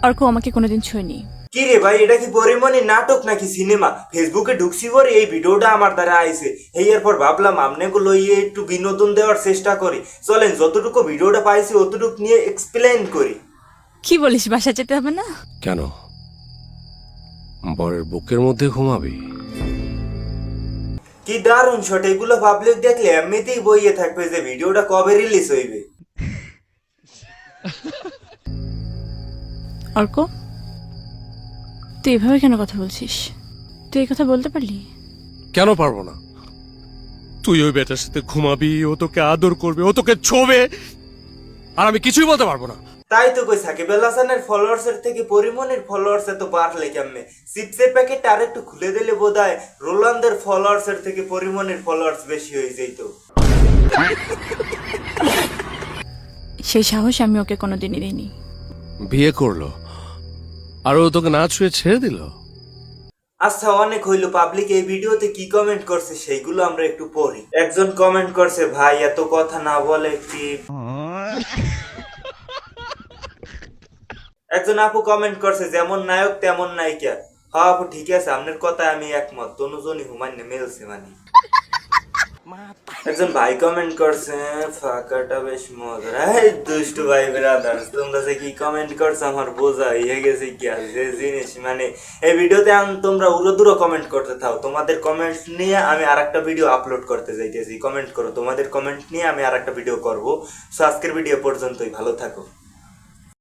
অর্ক আমাকে কোনোদিন ছুঁয়নি। কি রে ভাই, এটা কি পরিমণি নাটক নাকি সিনেমা? ফেসবুকে ঢুকছি পরে এই ভিডিওটা আমার দ্বারা আইছে, এরপর ভাবলাম আপনাকে লইয়ে একটু বিনোদন দেওয়ার চেষ্টা করি। চলেন যতটুকু ভিডিওটা পাইছি অতটুকু নিয়ে এক্সপ্লেইন করি। কি বলিস, বাসা যেতে হবে না? কেন, বরের বুকের মধ্যে ঘুমাবি? কি দারুণ শট! এগুলো পাবলিক দেখলে এমনিতেই বইয়ে থাকবে যে ভিডিওটা কবে রিলিজ হইবে। অর্ক, তুই এভাবে কেন কথা বলছিস? তুই এই কথা বলতে পারলি? কেন পারবো না? তুই ওই বেটার সাথে ঘুমাবি, ও তোকে আদর করবে, ও তোকে ছোবে, আর আমি কিছুই বলতে পারবো না। তাই তো কই, সাকিব আল হাসানের ফলোয়ার্স এর থেকে পরিমণির ফলোয়ার্স এত বাড়লে কেমনে? চিপসের প্যাকেট আর একটু খুলে দিলে বোধহয় রোলান্দের ফলোয়ার্স এর থেকে পরিমণির ফলোয়ার্স বেশি হয়ে যেত। সেই সাহস আমি ওকে কোনোদিনই দিইনি। বিয়ে করলো আর ও তোকে না ছুঁয়ে ছেড়ে দিল? আচ্ছা, অনেক হইলো। পাবলিক এই ভিডিওতে কি কমেন্ট করছে সেইগুলো আমরা একটু পড়ি। একজন কমেন্ট করছে, ভাই এত কথা না বলে কি। একজন আপু কমেন্ট করছে, যেমন নায়ক তেমন নায়িকা। হ্যাঁ আপু, ঠিক আছে, আপনার কথায় আমি একমত। দুজনই হুমায়ুন মেলছে মানে। একজন ভাই কমেন্ট করছে, ফাঁকাটা বেশ মজার। এই দুষ্টু ভাই ব্রাদার্স, তোমরা যে কি কমেন্ট করছো আমার বোঝা হয়ে গেছে কি আর যে জিনিস মানে। এই ভিডিওতে তোমরা উড়োদুরো কমেন্ট করতে থাও। তোমাদের কমেন্ট নিয়ে আমি আরেকটা ভিডিও আপলোড করতে যাইতেছি। কমেন্ট করো, তোমাদের কমেন্ট নিয়ে আমি আরেকটা ভিডিও করবো। সো আজকের ভিডিও পর্যন্তই, ভালো থাকো।